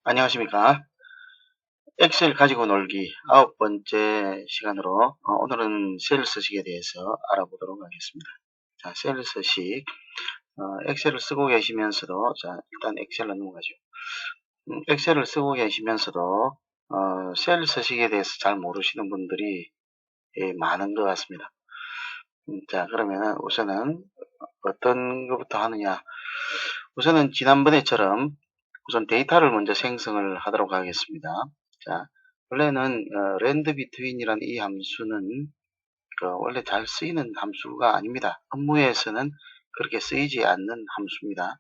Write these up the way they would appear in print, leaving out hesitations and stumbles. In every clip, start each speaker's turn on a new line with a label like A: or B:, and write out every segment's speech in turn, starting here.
A: 안녕하십니까. 엑셀 가지고 놀기 9번째 시간으로 오늘은 셀 서식에 대해서 알아보도록 하겠습니다. 자, 셀 서식 엑셀을 쓰고 계시면서도 자 일단 엑셀로 넘어가죠. 엑셀을 쓰고 계시면서도 셀 서식에 대해서 잘 모르시는 분들이 많은 것 같습니다. 자, 그러면은 우선은 어떤 것부터 하느냐. 우선은 지난번에처럼 우선 데이터를 먼저 생성을 하도록 하겠습니다. 자, 원래는 랜드 비트윈이라는 이 함수는 원래 잘 쓰이는 함수가 아닙니다. 업무에서는 그렇게 쓰이지 않는 함수입니다.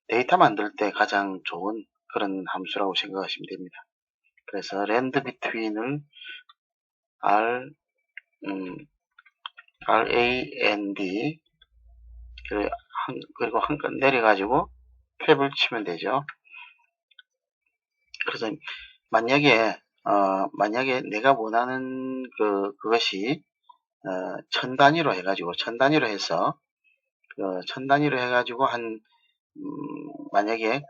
A: 데이터 만들 때 가장 좋은 그런 함수라고 생각하시면 됩니다. 그래서 랜드 비트윈을 RAND 그리고 한 칸 내려가지고 탭을 치면 되죠. 그래서 만약에 내가 원하는 그것이 천 단위로 해가지고 만약에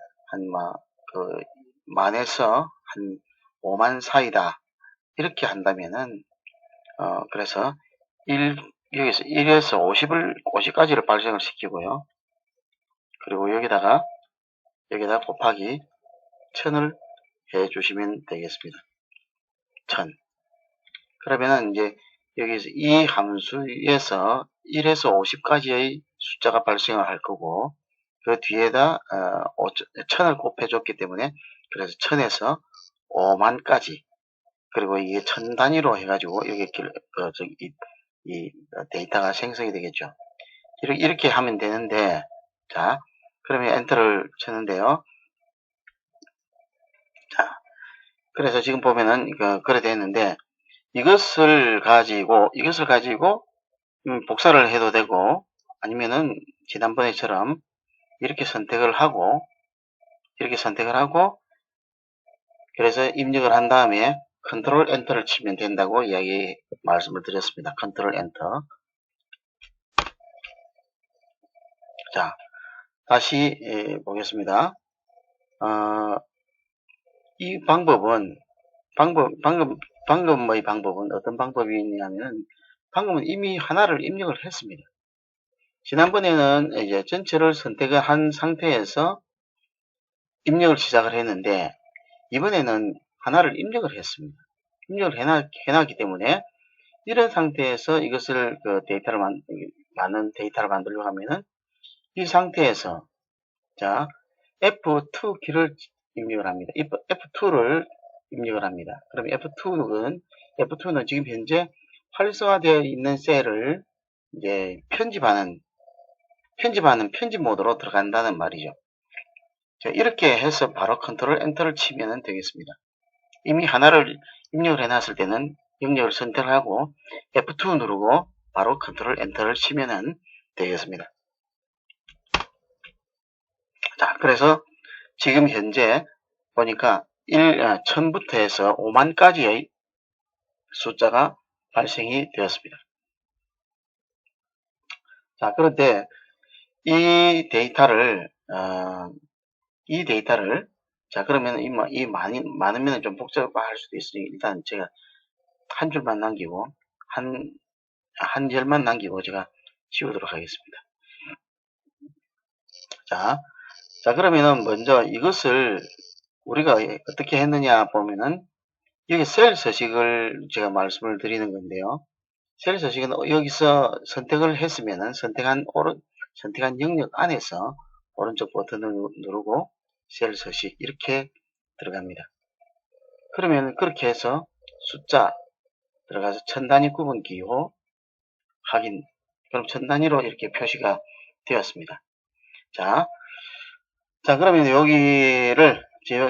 A: 만에서 한 5만 사이다 이렇게 한다면은 그래서 여기서 1에서 50까지를 발생을 시키고요. 그리고 여기다가 곱하기 1000을 해 주시면 되겠습니다. 1000. 그러면은 이제 여기서 이 함수에서 1에서 50까지의 숫자가 발생을 할 거고, 그 뒤에다 1000을 곱해줬기 때문에 그래서 1000에서 5만까지, 그리고 이게 1000 단위로 해가지고 여기 이 데이터가 생성이 되겠죠. 이렇게 하면 되는데, 자, 그러면 엔터를 쳤는데요. 자, 그래서 지금 보면은 그래 됐는데, 이것을 가지고 복사를 해도 되고, 아니면은 지난번에처럼 이렇게 선택을 하고 그래서 입력을 한 다음에 컨트롤 엔터를 치면 된다고 말씀을 드렸습니다. 컨트롤 엔터. 자, 다시 보겠습니다. 이 방법은 방금의 방법은 어떤 방법이 있냐면, 방금은 이미 하나를 입력을 했습니다. 지난번에는 이제 전체를 선택을 한 상태에서 입력을 시작을 했는데, 이번에는 하나를 입력을 했습니다. 입력을 해놨기 때문에 이런 상태에서 이것을 많은 데이터를 만들려고 하면은 이 상태에서 자 F2 키를 입력을 합니다. F2를 입력을 합니다. 그럼 F2는 지금 현재 활성화되어 있는 셀을 이제 편집하는 편집 모드로 들어간다는 말이죠. 자, 이렇게 해서 바로 컨트롤 엔터를 치면 되겠습니다. 이미 하나를 입력을 해놨을 때는 영역을 선택하고 F2 누르고 바로 컨트롤 엔터를 치면 되겠습니다. 자, 그래서 지금 현재 보니까 1000부터 해서 5만까지의 숫자가 발생이 되었습니다. 자, 그런데 이 데이터를 자, 그러면 많으면 좀 복잡할 수도 있으니 일단 제가 한 줄만 남기고 한 절만 남기고 제가 지우도록 하겠습니다. 자, 그러면은 먼저 이것을 우리가 어떻게 했느냐 보면은 여기 셀 서식을 제가 말씀을 드리는 건데요. 셀 서식은 여기서 선택을 했으면은 선택한 영역 안에서 오른쪽 버튼을 누르고 셀 서식 이렇게 들어갑니다. 그러면 그렇게 해서 숫자 들어가서 천 단위 구분 기호 확인. 그럼 천 단위로 이렇게 표시가 되었습니다. 자, 그러면 여기를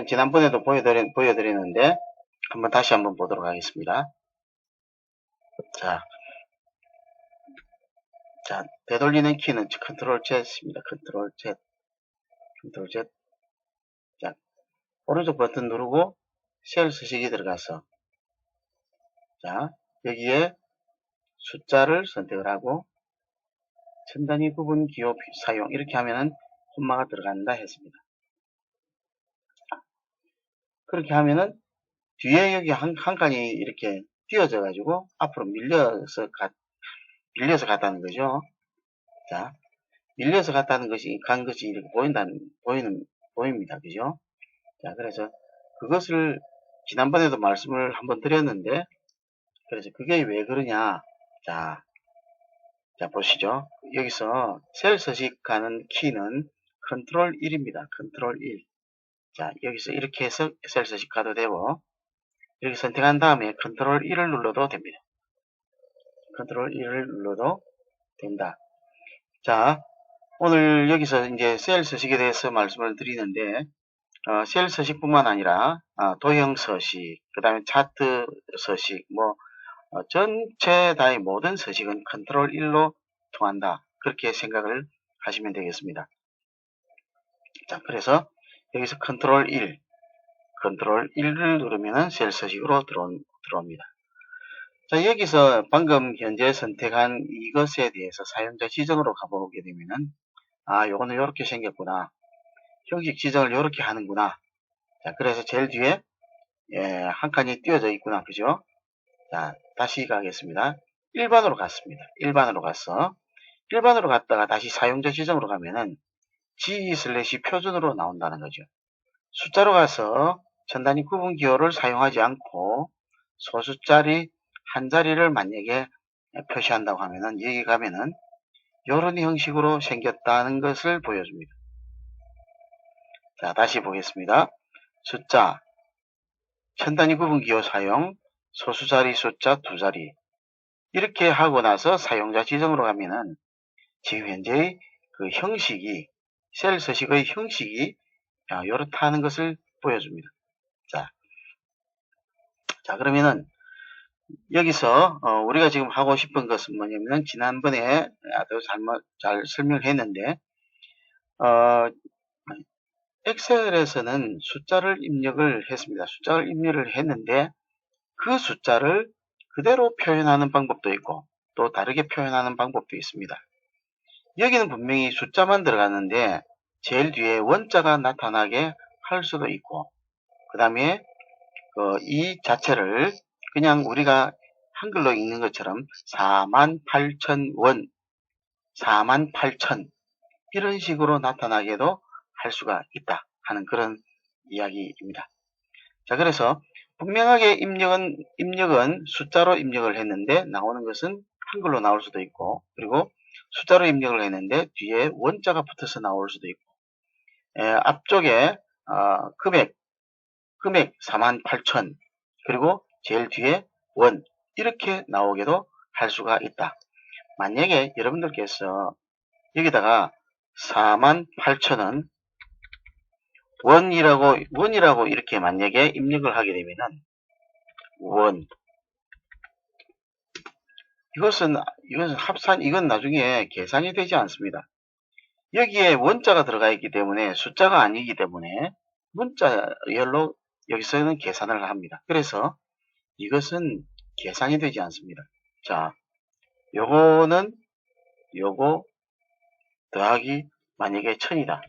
A: 지난번에도 보여드리는데 다시 한번 보도록 하겠습니다. 자, 되돌리는 키는 컨트롤 Z입니다. 컨트롤 Z. 자, 오른쪽 버튼 누르고 셀 서식이 들어가서 자, 여기에 숫자를 선택을 하고 천 단위 구분 기호 사용 이렇게 하면은 콤마가 들어간다 했습니다. 그렇게 하면은 뒤에 여기 한 칸이 이렇게 띄어져 가지고 앞으로 밀려서 갔다는 거죠. 자, 밀려서 갔다는 것이, 간 것이 이렇게 보입니다. 그죠? 자, 그래서 그것을 지난번에도 말씀을 한번 드렸는데, 그래서 그게 왜 그러냐. 자, 보시죠. 여기서 셀 서식하는 키는 컨트롤 1입니다. 컨트롤 1. 자, 여기서 이렇게 해서 셀 서식 가도 되고, 여기 선택한 다음에 컨트롤 1을 눌러도 됩니다. 컨트롤 1을 눌러도 된다. 자, 오늘 여기서 이제 셀 서식에 대해서 말씀을 드리는데, 셀 서식뿐만 아니라 도형 서식, 그 다음에 차트 서식, 전체 다의 모든 서식은 컨트롤 1로 통한다. 그렇게 생각을 하시면 되겠습니다. 자, 그래서 여기서 컨트롤 1을 누르면 셀 서식으로 들어옵니다. 자, 여기서 방금 현재 선택한 이것에 대해서 사용자 지정으로 가보게 되면은, 요거는 이렇게 생겼구나. 형식 지정을 이렇게 하는구나. 자, 그래서 제일 뒤에 한 칸이 띄어져 있구나. 그죠? 자, 다시 가겠습니다. 일반으로 갔습니다. 일반으로 갔다가 다시 사용자 지정으로 가면은 G/표준으로 나온다는 거죠. 숫자로 가서 천 단위 구분 기호를 사용하지 않고 소수자리 한 자리를 만약에 표시한다고 하면은, 여기 가면은 이런 형식으로 생겼다는 것을 보여줍니다. 자, 다시 보겠습니다. 숫자, 천 단위 구분 기호 사용, 소수자리 숫자 2자리. 이렇게 하고 나서 사용자 지정으로 가면은 지금 현재의 그 형식이, 셀 서식의 형식이 이렇다는 것을 보여줍니다. 자, 그러면은 여기서 우리가 지금 하고 싶은 것은 뭐냐면, 지난번에 아주 잘 설명을 했는데, 엑셀에서는 숫자를 입력을 했습니다. 숫자를 입력을 했는데 그 숫자를 그대로 표현하는 방법도 있고 또 다르게 표현하는 방법도 있습니다. 여기는 분명히 숫자만 들어갔는데 제일 뒤에 원자가 나타나게 할 수도 있고, 그 다음에 이 자체를 그냥 우리가 한글로 읽는 것처럼 48,000원, 48,000 이런 식으로 나타나게도 할 수가 있다 하는 그런 이야기입니다. 자, 그래서 분명하게 입력은 숫자로 입력을 했는데 나오는 것은 한글로 나올 수도 있고, 그리고 숫자로 입력을 했는데 뒤에 원자가 붙어서 나올 수도 있고, 앞쪽에 금액 48,000 그리고 제일 뒤에 원 이렇게 나오게도 할 수가 있다. 만약에 여러분들께서 여기다가 48,000원 원이라고 이렇게 만약에 입력을 하게 되면은 원, 이것은 이건 나중에 계산이 되지 않습니다. 여기에 원자가 들어가 있기 때문에 숫자가 아니기 때문에 문자열로 여기서는 계산을 합니다. 그래서 이것은 계산이 되지 않습니다. 자, 요거 더하기 만약에 1000이다.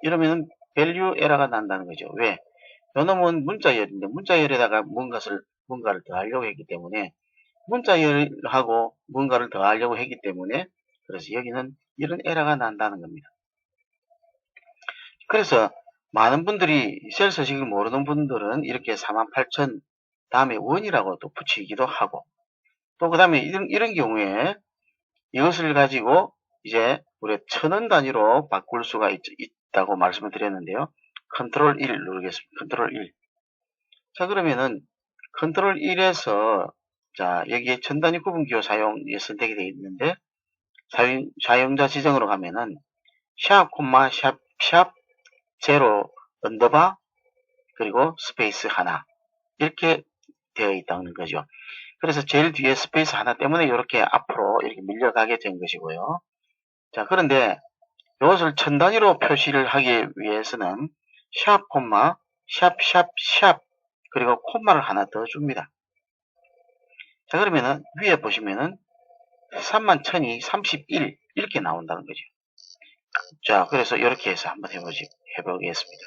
A: 이러면 밸류 에러가 난다는 거죠. 왜? 요놈은 문자열인데 문자열에다가 뭔가를 더하려고 했기 때문에, 문자열하고 뭔가를 더하려고 했기 때문에, 그래서 여기는 이런 에러가 난다는 겁니다. 그래서 많은 분들이 셀 서식을 모르는 분들은 이렇게 48,000 다음에 원이라고 또 붙이기도 하고, 또 그 다음에 이런 경우에 이것을 가지고 이제 우리 1000원 단위로 바꿀 수가 있다고 말씀을 드렸는데요. 컨트롤 1 누르겠습니다. 컨트롤 1. 자, 그러면은 컨트롤 1에서 자, 여기에 천 단위 구분 기호 사용이 선택이 되어 있는데, 사용자 지정으로 가면은 샵, 콤마, 샵, 제로, 언더바, 그리고 스페이스 하나 이렇게 되어 있다는 거죠. 그래서 제일 뒤에 스페이스 하나 때문에 이렇게 앞으로 이렇게 밀려가게 된 것이고요. 자, 그런데 이것을 천 단위로 표시를 하기 위해서는 샵, 콤마, 샵 그리고 콤마를 하나 더 줍니다. 자, 그러면은 위에 보시면은 31,000이 31 이렇게 나온다는 거죠. 자, 그래서 이렇게 해서 한번 해보겠습니다.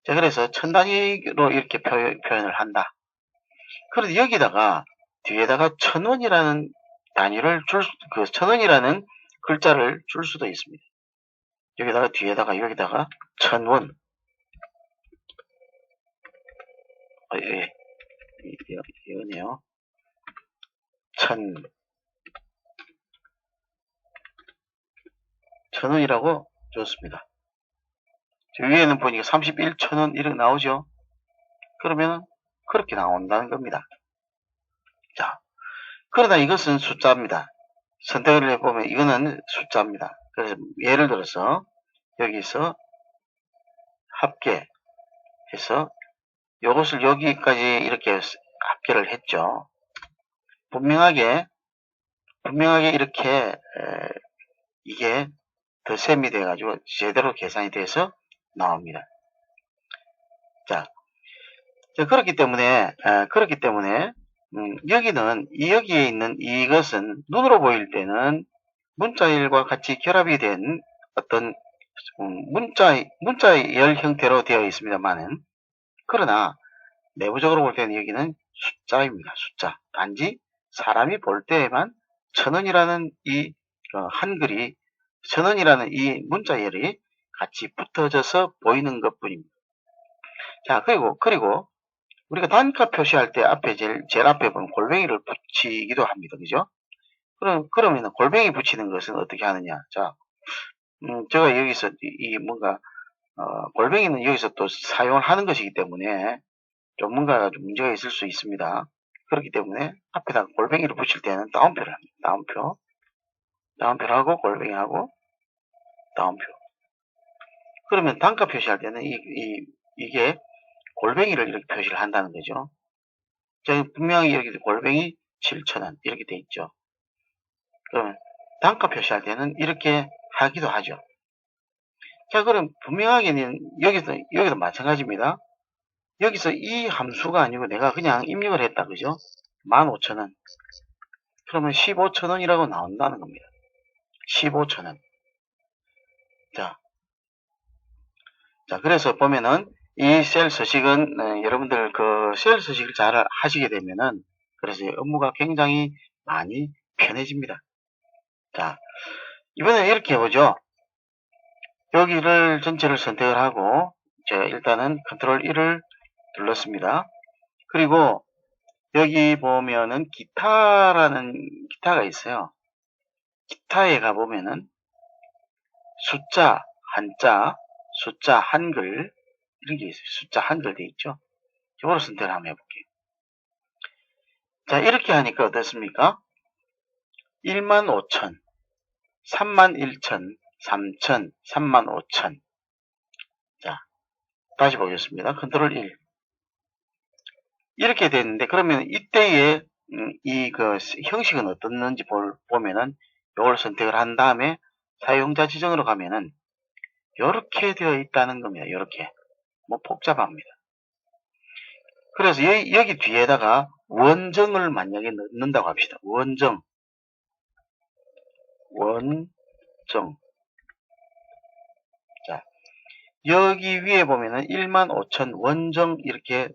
A: 자, 그래서 천 단위로 이렇게 표현을 한다. 그런데 여기다가 뒤에다가 1000원이라는 단위를 그 1000원이라는 글자를 줄 수도 있습니다. 여기다가 뒤에다가 여기다가 1000원. 예, 이거네요. 1000원이라고 줬습니다. 위에는 보니까 31,000원 이렇게 나오죠. 그러면 그렇게 나온다는 겁니다. 자, 그러나 이것은 숫자입니다. 선택을 해보면 이거는 숫자입니다. 그래서 예를 들어서 여기서 합계해서 이것을 여기까지 이렇게 합계를 했죠. 분명하게 이렇게 이게 덧셈이 돼가지고 제대로 계산이 돼서 나옵니다. 자, 그렇기 때문에 여기에 있는 이것은 눈으로 보일 때는 문자열과 같이 결합이 된 어떤 문자열 형태로 되어 있습니다만은, 그러나 내부적으로 볼 때는 여기는 숫자입니다. 숫자. 단지 사람이 볼 때에만 1000원이라는 이 한글이, 1000원이라는 이 문자열이 같이 붙어져서 보이는 것 뿐입니다. 자, 그리고 우리가 단가 표시할 때 앞에 제일 앞에 보면 골뱅이를 붙이기도 합니다. 그죠? 그러면 골뱅이 붙이는 것은 어떻게 하느냐? 자, 제가 여기서 뭔가 골뱅이는 여기서 또 사용을 하는 것이기 때문에 좀 뭔가 좀 문제가 있을 수 있습니다. 그렇기 때문에 앞에다가 골뱅이를 붙일 때는 다운표를 합니다. 다운표를 하고 골뱅이하고 다운표. 그러면 단가 표시할 때는 이게 골뱅이를 이렇게 표시를 한다는 거죠. 자, 분명히 여기 골뱅이 7,000원 이렇게 돼 있죠. 그러면 단가 표시할 때는 이렇게 하기도 하죠. 자, 그럼 분명하게는 여기도 마찬가지입니다. 여기서 이 함수가 아니고 내가 그냥 입력을 했다. 그죠? 15,000원. 그러면 15,000원이라고 나온다는 겁니다. 15,000원. 자, 그래서 보면은 이 셀 서식은 여러분들 그 셀 서식을 잘 하시게 되면은 그래서 업무가 굉장히 많이 편해집니다. 자, 이번에 이렇게 해보죠. 여기를 전체를 선택을 하고 일단은 컨트롤 1을 눌렀습니다. 그리고 여기 보면은 기타가 있어요. 기타에 가보면은 숫자, 한자, 숫자, 한글 이런 게 있어요. 숫자, 한글 돼 있죠. 이거로 선택을 한번 해볼게요. 자, 이렇게 하니까 어떻습니까? 15,000, 31,000, 3,000, 35,000. 자, 다시 보겠습니다. 컨트롤 1. 이렇게 됐는데, 그러면 이때의 그 형식은 어떻는지 보면은 이걸 선택을 한 다음에 사용자 지정으로 가면은 이렇게 되어 있다는 겁니다. 이렇게. 뭐 복잡합니다. 그래서 여기 뒤에다가 원정을 만약에 넣는다고 합시다. 원정. 자, 여기 위에 보면은 15,000 원정 이렇게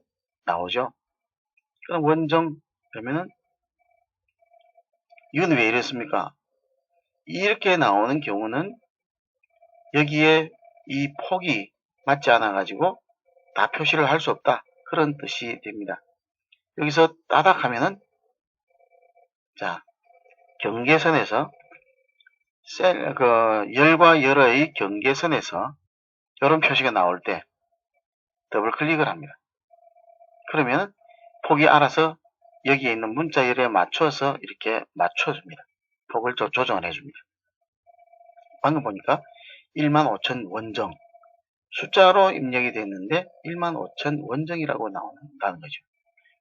A: 나오죠. 그럼 원정 그러면은 이건 왜 이랬습니까? 이렇게 나오는 경우는 여기에 이 폭이 맞지 않아 가지고 다 표시를 할 수 없다. 그런 뜻이 됩니다. 여기서 따닥 하면은 자, 경계선에서 열과 열의 경계선에서 이런 표시가 나올 때 더블 클릭을 합니다. 그러면 폭이 알아서 여기에 있는 문자 열에 맞춰서 이렇게 맞춰줍니다. 폭을 조정을 해줍니다. 방금 보니까 15,000 원정 숫자로 입력이 됐는데 15,000 원정이라고 나온다는 거죠.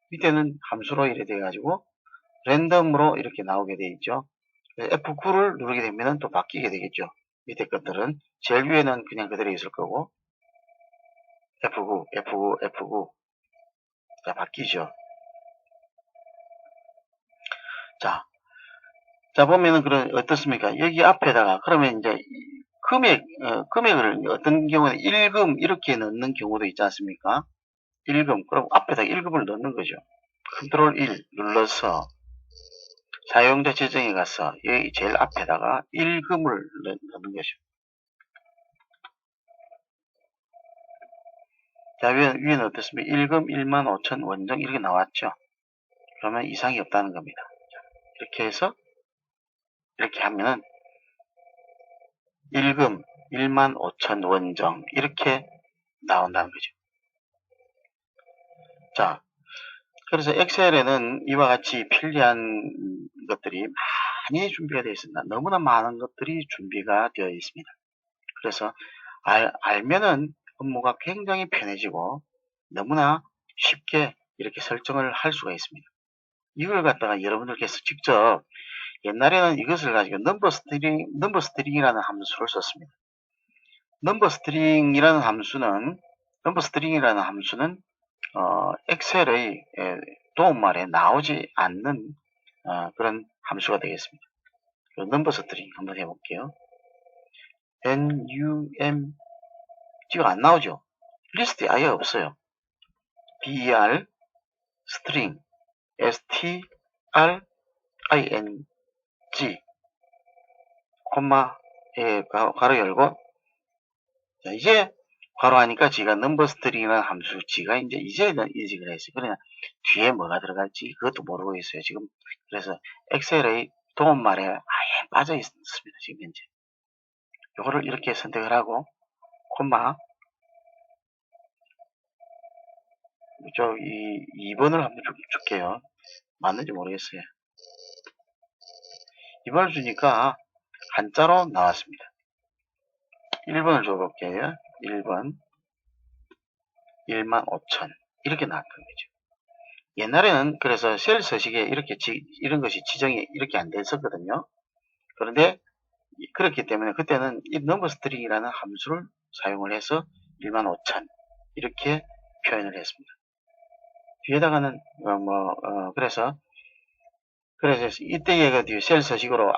A: 밑에는 함수로 이렇게 돼가지고 랜덤으로 이렇게 나오게 돼 있죠. F9를 누르게 되면 또 바뀌게 되겠죠. 밑에 것들은 제일 위에는 그냥 그대로 있을 거고 F9, F9, F9 자 바뀌죠. 자 보면은 어떻습니까? 여기 앞에다가 그러면 이제 금액을 어떤 경우에는 1금 이렇게 넣는 경우도 있지 않습니까? 1금, 그럼 앞에다 1금을 넣는 거죠. 컨트롤 1 눌러서 사용자 지정에 가서 여기 제일 앞에다가 1금을 넣는 거죠. 자, 위에는 어떻습니까? 1금 15,000 원정 이렇게 나왔죠. 그러면 이상이 없다는 겁니다. 이렇게 해서 이렇게 하면은 1금 15,000 원정 이렇게 나온다는 거죠. 자, 그래서 엑셀에는 이와 같이 편리한 것들이 많이 준비가 되어 있습니다. 너무나 많은 것들이 준비가 되어 있습니다. 그래서 알면은 업무가 굉장히 편해지고 너무나 쉽게 이렇게 설정을 할 수가 있습니다. 이걸 갖다가 여러분들께서 직접 옛날에는 이것을 가지고 넘버 스트링이라는 함수를 썼습니다. 넘버 스트링이라는 함수는 엑셀의 도움말에 나오지 않는 그런 함수가 되겠습니다. 넘버 스트링 한번 해볼게요. NUM 지금 안 나오죠? 리스트에 아예 없어요. BER string STRING 콤마 가로 열고 자, 이제 괄호 하니까 지가 넘버 스트링이라는 함수 지가 이제는 인식을 했어요. 그러나 뒤에 뭐가 들어갈지 그것도 모르고 있어요. 지금 그래서 엑셀의 도움말에 아예 빠져 있습니다. 지금 현재 이거를 이렇게 선택을 하고 콤마 저 2번을 한번 줄게요. 맞는지 모르겠어요. 2번을 주니까 한자로 나왔습니다. 1번을 줘볼게요. 1번 15,000 이렇게 나왔던 거죠. 옛날에는 그래서 셀 서식에 이런 것이 지정이 이렇게 안 됐었거든요. 그런데 그렇기 때문에 그때는 이 넘버 스트링이라는 함수를 사용을 해서 15,000 이렇게 표현을 했습니다. 뒤에다가는 그래서 이때에 셀 서식으로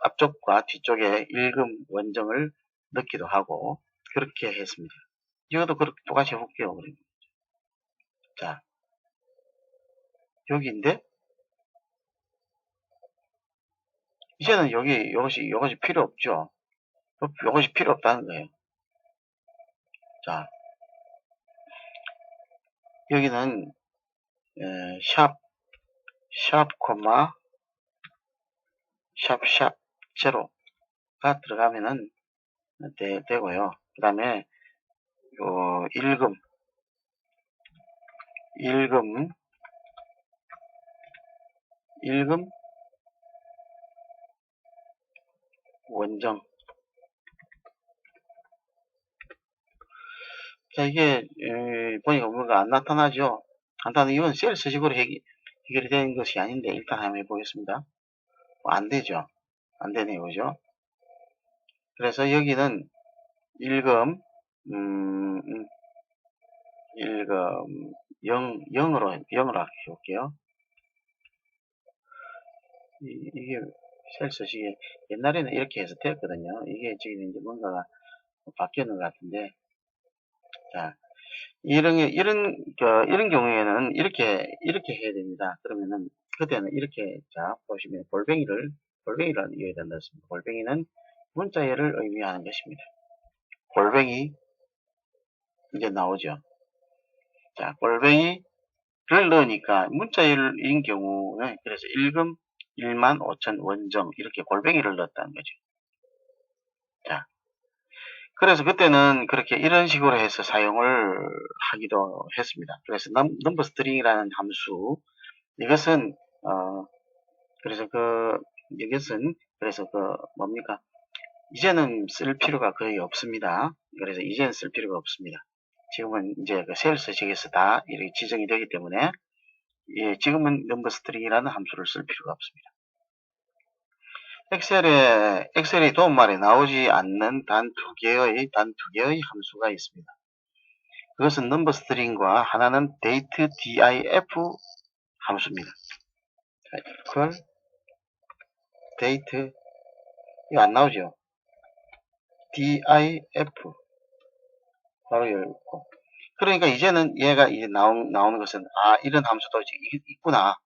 A: 앞쪽과 뒤쪽에 일금 원정을 넣기도 하고 그렇게 했습니다. 이것도 그렇게 똑같이 해볼게요. 자, 여기인데 이제는 이것이 필요 없죠. 이것이 필요 없다는 거예요. 자, 여기는 샵 콤마 샵 제로가 들어가면은 되고요. 그 다음에 일금 원정. 자, 이게 보니까 뭔가 안 나타나죠. 간단히 이건 셀 서식으로 해결이 되는 것이 아닌데 일단 한번 해보겠습니다. 안 되죠. 안 되네요, 그죠? 그래서 여기는 일금 0으로 해볼게요. 이게 셀 서식이 옛날에는 이렇게 해서 되었거든요. 이게 지금 이제 뭔가가 바뀌었는 것 같은데, 자, 이런 경우에는 이렇게 해야 됩니다. 그러면은, 그때는 이렇게, 자, 보시면 골뱅이를 이어야 된다 했습니다. 골뱅이는 문자열을 의미하는 것입니다. 골뱅이, 이제 나오죠. 자, 골뱅이를 넣으니까 문자열인 경우는 그래서 1금 15,000 원정 이렇게 골뱅이를 넣었다는 거죠. 자, 그래서 그때는 그렇게 이런 식으로 해서 사용을 하기도 했습니다. 그래서 넘버 스트링이라는 함수 이것은 뭡니까? 이제는 쓸 필요가 거의 없습니다. 그래서 이제는 쓸 필요가 없습니다. 지금은 이제 그 셀 서식에서 다 이렇게 지정이 되기 때문에 지금은 넘버 스트링이라는 함수를 쓸 필요가 없습니다. 엑셀의 도움말에 나오지 않는 단 두 개의 함수가 있습니다. 그것은 넘버 스트링과 하나는 date diff 함수입니다. 자, date 이거 안 나오죠? DIF 바로 열고, 그러니까 이제는 얘가 이제 나오는 것은 이런 함수도 있구나.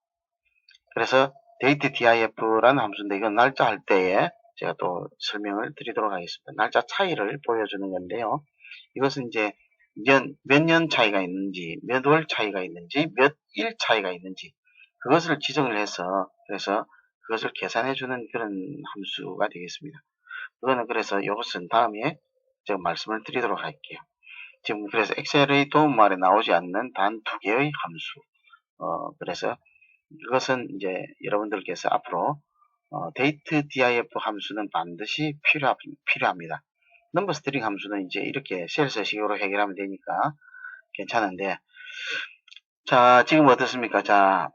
A: 그래서 date DIF라는 함수인데 이건 날짜 할 때에 제가 또 설명을 드리도록 하겠습니다. 날짜 차이를 보여주는 건데요. 이것은 이제 몇 년 차이가 있는지, 몇 월 차이가 있는지, 몇 일 차이가 있는지 그것을 지정을 해서 그래서 그것을 계산해주는 그런 함수가 되겠습니다. 그거는 그래서 이것은 다음에 제가 말씀을 드리도록 할게요. 지금 그래서 엑셀의 도움말에 나오지 않는 단 두 개의 함수. 그래서 이것은 이제 여러분들께서 앞으로 date div 함수는 반드시 필요합니다. 넘버 스트링 함수는 이제 이렇게 셀서식으로 해결하면 되니까 괜찮은데, 자, 지금 어떻습니까? 자,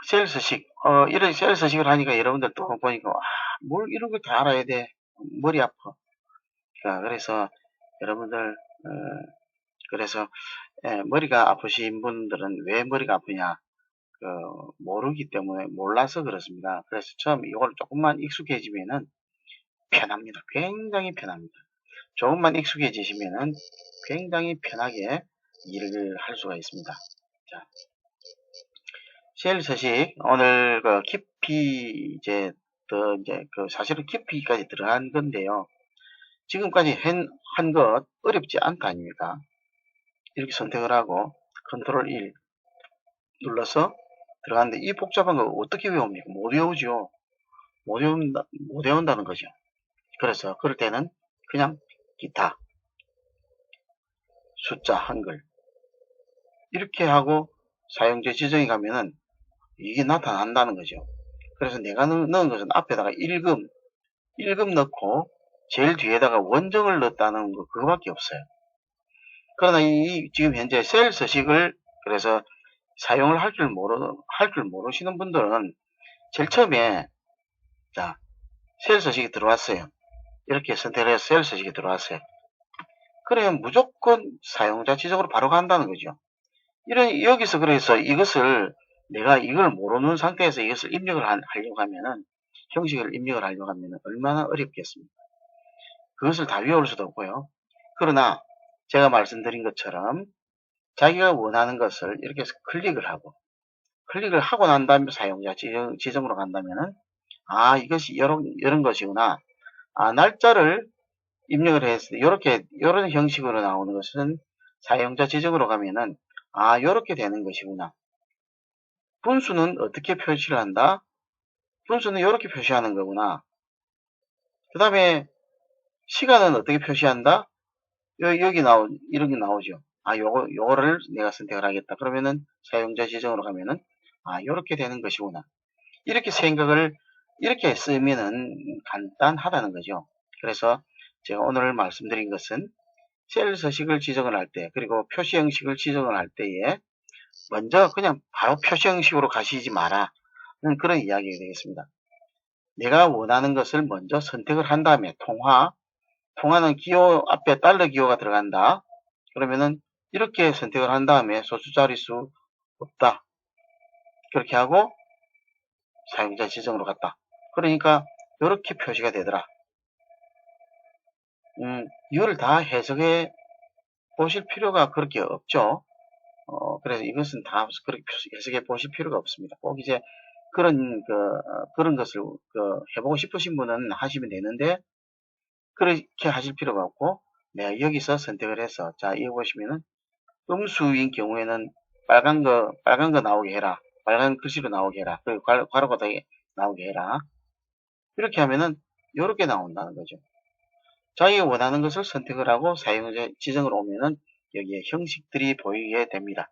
A: 셀서식, 이런 셀서식을 하니까 여러분들 또 보니까, 뭘 이런 걸 다 알아야 돼. 머리 아파. 자, 그래서 여러분들, 그래서, 머리가 아프신 분들은 왜 머리가 아프냐? 모르기 때문에, 몰라서 그렇습니다. 그래서 처음 이걸 조금만 익숙해지면은 편합니다. 굉장히 편합니다. 조금만 익숙해지시면은 굉장히 편하게 일을 할 수가 있습니다. 자, 셀 서식 오늘 깊이 사실은 깊이까지 들어간 건데요. 지금까지 한 것 어렵지 않다 아닙니까? 이렇게 선택을 하고 컨트롤 1 눌러서 들어갔는데 이 복잡한 거 어떻게 외웁니까? 못 외우죠. 못 외운다는 거죠. 그래서 그럴 때는 그냥 기타 숫자 한글 이렇게 하고 사용자 지정에 가면은 이게 나타난다는 거죠. 그래서 내가 넣은 것은 앞에다가 1금 넣고 제일 뒤에다가 원정을 넣었다는 거 그거밖에 없어요. 그러나 지금 현재 셀 서식을 그래서 사용을 할 줄 모르시는 분들은 제일 처음에 자, 셀 서식이 들어왔어요. 이렇게 선택을 해서 셀 서식이 들어왔어요. 그러면 무조건 사용자 지정으로 바로 간다는 거죠. 여기서 그래서 이것을 내가 이걸 모르는 상태에서 이것을 입력을 하려고 하면은 형식을 입력을 하려고 하면은 얼마나 어렵겠습니까? 그것을 다 외울 수도 없고요. 그러나 제가 말씀드린 것처럼 자기가 원하는 것을 이렇게 해서 클릭을 하고 난 다음에 사용자 지정으로 간다면은 이것이 이런 것이구나. 날짜를 입력을 했을 때 이런 형식으로 나오는 것은 사용자 지정으로 가면은 이렇게 되는 것이구나. 분수는 어떻게 표시를 한다? 분수는 이렇게 표시하는 거구나. 그 다음에 시간은 어떻게 표시한다? 이런 게 나오죠. 요거를 내가 선택을 하겠다. 그러면은 사용자 지정으로 가면은 요렇게 되는 것이구나. 이렇게 쓰면은 간단하다는 거죠. 그래서 제가 오늘 말씀드린 것은 셀 서식을 지정을 할 때, 그리고 표시 형식을 지정을 할 때에 먼저 그냥 바로 표시 형식으로 가시지 마라. 그런 이야기가 되겠습니다. 내가 원하는 것을 먼저 선택을 한 다음에 통화는 기호 앞에 달러 기호가 들어간다. 그러면은 이렇게 선택을 한 다음에 소수 자릿수 없다. 그렇게 하고 사용자 지정으로 갔다. 그러니까 이렇게 표시가 되더라. 이거를 다 해석해 보실 필요가 그렇게 없죠. 그래서 이것은 다 그렇게 해석해 보실 필요가 없습니다. 꼭 이제 그런 것을 해보고 싶으신 분은 하시면 되는데 그렇게 하실 필요가 없고 내가 여기서 선택을 해서 자 이거 보시면은 음수인 경우에는 빨간 거 나오게 해라. 빨간 글씨로 나오게 해라. 그리고 괄호가 다 나오게 해라. 이렇게 하면은 이렇게 나온다는 거죠. 자기가 원하는 것을 선택을 하고 사용자 지정을 오면은 여기에 형식들이 보이게 됩니다.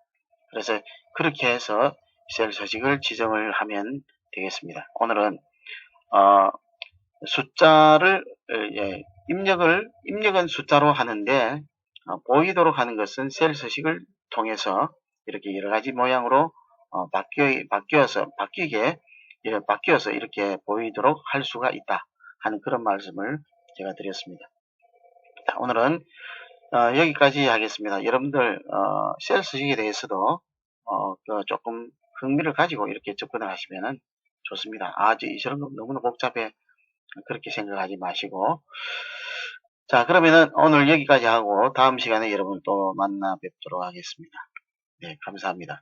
A: 그래서 그렇게 해서 셀 서식을 지정을 하면 되겠습니다. 오늘은 숫자를 입력은 숫자로 하는데 보이도록 하는 것은 셀 서식을 통해서 이렇게 여러 가지 모양으로 바뀌어서 이렇게 보이도록 할 수가 있다 하는 그런 말씀을 제가 드렸습니다. 자, 오늘은 여기까지 하겠습니다. 여러분들 셀 서식에 대해서도 조금 흥미를 가지고 이렇게 접근을 하시면 좋습니다. 이런 거 너무나 복잡해 그렇게 생각하지 마시고 자, 그러면은 오늘 여기까지 하고 다음 시간에 여러분 또 만나 뵙도록 하겠습니다. 네, 감사합니다.